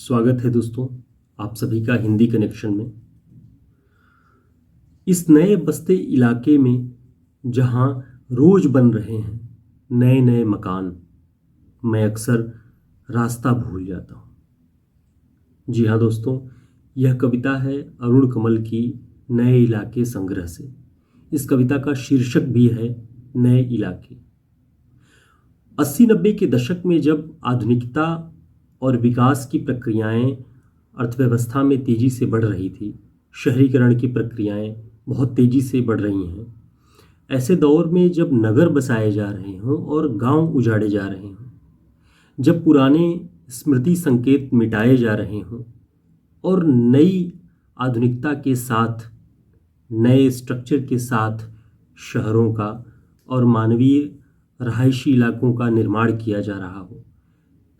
स्वागत है दोस्तों, आप सभी का हिंदी कनेक्शन में। इस नए बसते इलाके में जहां रोज बन रहे हैं नए नए मकान, मैं अक्सर रास्ता भूल जाता हूं। जी हाँ दोस्तों, यह कविता है अरुण कमल की नए इलाके संग्रह से। इस कविता का शीर्षक भी है नए इलाके। 80-90 के दशक में जब आधुनिकता और विकास की प्रक्रियाएं अर्थव्यवस्था में तेजी से बढ़ रही थी, शहरीकरण की प्रक्रियाएं बहुत तेजी से बढ़ रही हैं। ऐसे दौर में जब नगर बसाए जा रहे हों और गांव उजाड़े जा रहे हों, जब पुराने स्मृति संकेत मिटाए जा रहे हों और नई आधुनिकता के साथ, नए स्ट्रक्चर के साथ शहरों का और मानवीय रहायशी इलाकों का निर्माण किया जा रहा हो,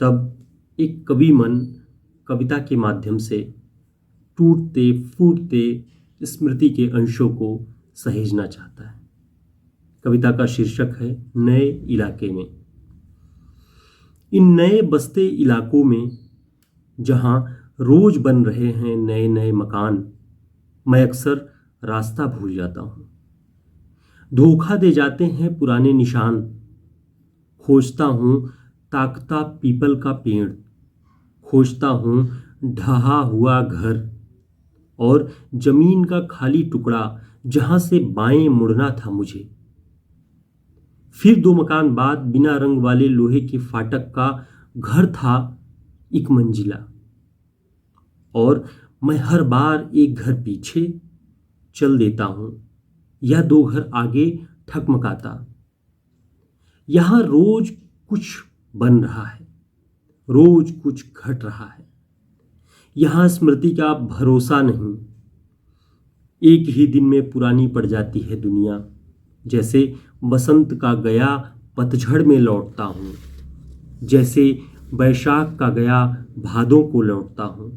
तब एक कवि मन कविता के माध्यम से टूटते फूटते स्मृति के अंशों को सहेजना चाहता है। कविता का शीर्षक है नए इलाके में। इन नए बसते इलाकों में जहां रोज बन रहे हैं नए नए मकान, मैं अक्सर रास्ता भूल जाता हूं। धोखा दे जाते हैं पुराने निशान। खोजता हूं ताकता पीपल का पेड़, खोजता हूं ढहा हुआ घर और जमीन का खाली टुकड़ा जहां से बाएं मुड़ना था मुझे। फिर 2 मकान बाद बिना रंग वाले लोहे के फाटक का घर था, 1 मंजिला। और मैं हर बार एक घर पीछे चल देता हूं या 2 घर आगे ठकमकाता। यहां रोज कुछ बन रहा है, रोज कुछ घट रहा है। यहां स्मृति का भरोसा नहीं। एक ही दिन में पुरानी पड़ जाती है दुनिया। जैसे वसंत का गया पतझड़ में लौटता हूं, जैसे वैशाख का गया भादों को लौटता हूं।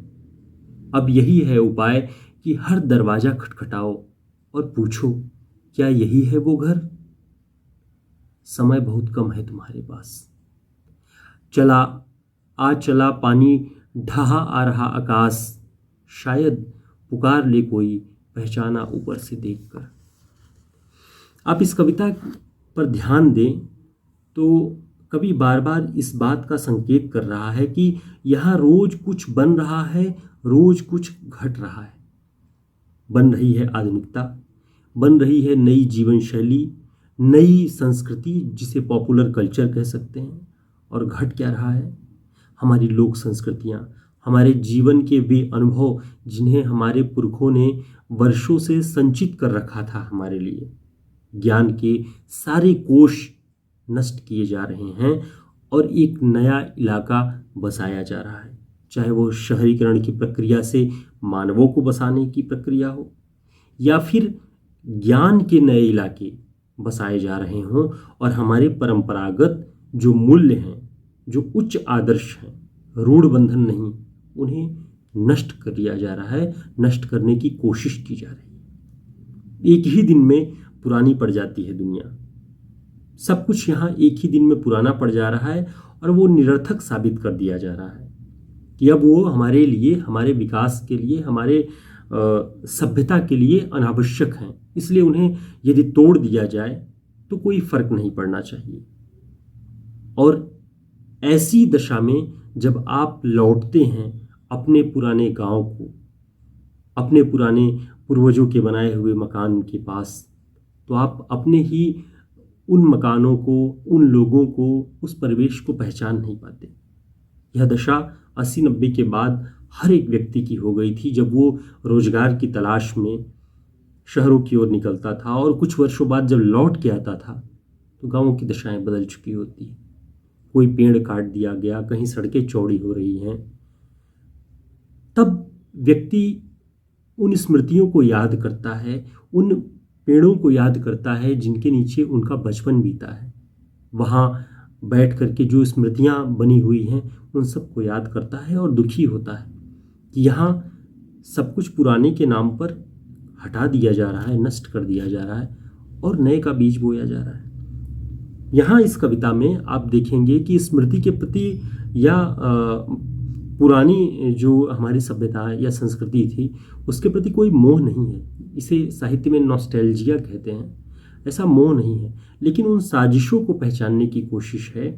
अब यही है उपाय कि हर दरवाजा खटखटाओ और पूछो, क्या यही है वो घर? समय बहुत कम है तुम्हारे पास। चला पानी, ढहा आ रहा आकाश, शायद पुकार ले कोई पहचाना ऊपर से देखकर। आप इस कविता पर ध्यान दें तो कवि बार बार इस बात का संकेत कर रहा है कि यहाँ रोज कुछ बन रहा है, रोज कुछ घट रहा है। बन रही है आधुनिकता, बन रही है नई जीवन शैली, नई संस्कृति जिसे पॉपुलर कल्चर कह सकते हैं। और घट क्या रहा है? हमारी लोक संस्कृतियाँ, हमारे जीवन के वे अनुभव जिन्हें हमारे पुरखों ने वर्षों से संचित कर रखा था हमारे लिए। ज्ञान के सारे कोश नष्ट किए जा रहे हैं और एक नया इलाका बसाया जा रहा है। चाहे वो शहरीकरण की प्रक्रिया से मानवों को बसाने की प्रक्रिया हो या फिर ज्ञान के नए इलाके बसाए जा रहे हों और हमारे परंपरागत जो मूल्य हैं, जो उच्च आदर्श हैं, रूढ़ बंधन नहीं, उन्हें नष्ट कर दिया जा रहा है, नष्ट करने की कोशिश की जा रही है। एक ही दिन में पुरानी पड़ जाती है दुनिया। सब कुछ यहाँ एक ही दिन में पुराना पड़ जा रहा है और वो निरर्थक साबित कर दिया जा रहा है कि अब वो हमारे लिए, हमारे विकास के लिए, हमारे सभ्यता के लिए अनावश्यक हैं। इसलिए उन्हें यदि तोड़ दिया जाए तो कोई फर्क नहीं पड़ना चाहिए। और ऐसी दशा में जब आप लौटते हैं अपने पुराने गांव को, अपने पुराने पूर्वजों के बनाए हुए मकान के पास, तो आप अपने ही उन मकानों को, उन लोगों को, उस परिवेश को पहचान नहीं पाते। यह दशा 80-90 के बाद हर एक व्यक्ति की हो गई थी जब वो रोजगार की तलाश में शहरों की ओर निकलता था और कुछ वर्षों बाद जब लौट के आता था तो गांवों की दशाएं बदल चुकी होती है। कोई पेड़ काट दिया गया, कहीं सड़कें चौड़ी हो रही हैं। तब व्यक्ति उन स्मृतियों को याद करता है, उन पेड़ों को याद करता है जिनके नीचे उनका बचपन बीता है। वहाँ बैठ करके जो स्मृतियाँ बनी हुई हैं उन सबको याद करता है और दुखी होता है कि यहाँ सब कुछ पुराने के नाम पर हटा दिया जा रहा है, नष्ट कर दिया जा रहा है और नए का बीज बोया जा रहा है। यहाँ इस कविता में आप देखेंगे कि स्मृति के प्रति या पुरानी जो हमारी सभ्यता या संस्कृति थी उसके प्रति कोई मोह नहीं है। इसे साहित्य में नॉस्टैल्जिया कहते हैं। ऐसा मोह नहीं है, लेकिन उन साजिशों को पहचानने की कोशिश है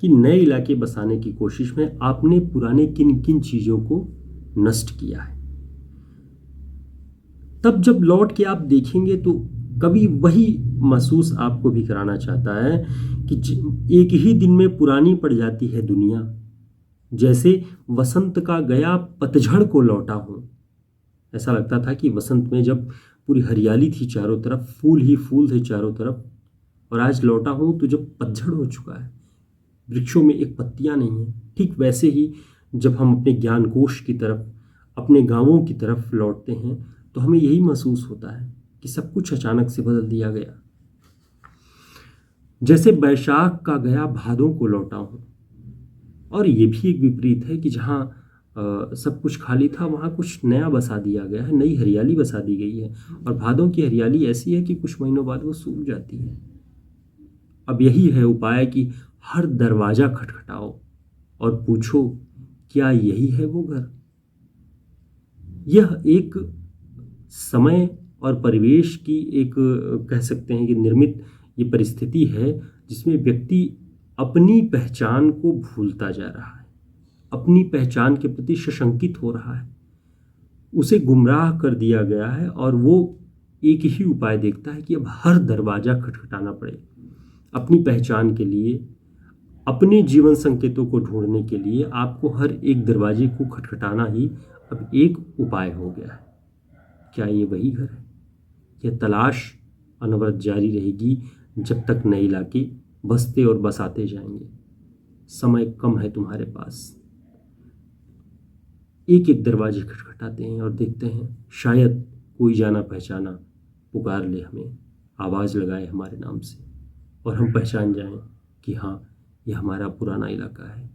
कि नए इलाके बसाने की कोशिश में आपने पुराने किन किन चीज़ों को नष्ट किया है। तब जब लौट के आप देखेंगे तो कभी वही महसूस आपको भी कराना चाहता है कि एक ही दिन में पुरानी पड़ जाती है दुनिया, जैसे वसंत का गया पतझड़ को लौटा हूँ। ऐसा लगता था कि वसंत में जब पूरी हरियाली थी चारों तरफ, फूल ही फूल थे चारों तरफ, और आज लौटा हूँ तो जब पतझड़ हो चुका है, वृक्षों में एक पत्तियाँ नहीं है। ठीक वैसे ही जब हम अपने ज्ञानकोश की तरफ, अपने गाँवों की तरफ लौटते हैं तो हमें यही महसूस होता है कि सब कुछ अचानक से बदल दिया गया। जैसे बैशाख का गया भादों को लौटा हूँ। और ये भी एक विपरीत है कि जहाँ सब कुछ खाली था वहाँ कुछ नया बसा दिया गया है, नई हरियाली बसा दी गई है। और भादों की हरियाली ऐसी है कि कुछ महीनों बाद वो सूख जाती है। अब यही है उपाय कि हर दरवाज़ा खटखटाओ और पूछो, क्या यही है वो घर? यह एक समय और परिवेश की एक कह सकते हैं कि निर्मित ये परिस्थिति है जिसमें व्यक्ति अपनी पहचान को भूलता जा रहा है, अपनी पहचान के प्रति सशंकित हो रहा है। उसे गुमराह कर दिया गया है और वो एक ही उपाय देखता है कि अब हर दरवाज़ा खटखटाना पड़े। अपनी पहचान के लिए, अपने जीवन संकेतों को ढूंढने के लिए आपको हर एक दरवाजे को खटखटाना ही अब एक उपाय हो गया है। क्या ये वही घर है? यह तलाश अनवरत जारी रहेगी जब तक नए इलाके बसते और बसाते जाएंगे। समय कम है तुम्हारे पास। एक एक दरवाजे खटखटाते हैं और देखते हैं शायद कोई जाना पहचाना पुकार ले हमें, आवाज़ लगाए हमारे नाम से, और हम पहचान जाएं कि हाँ, यह हमारा पुराना इलाका है।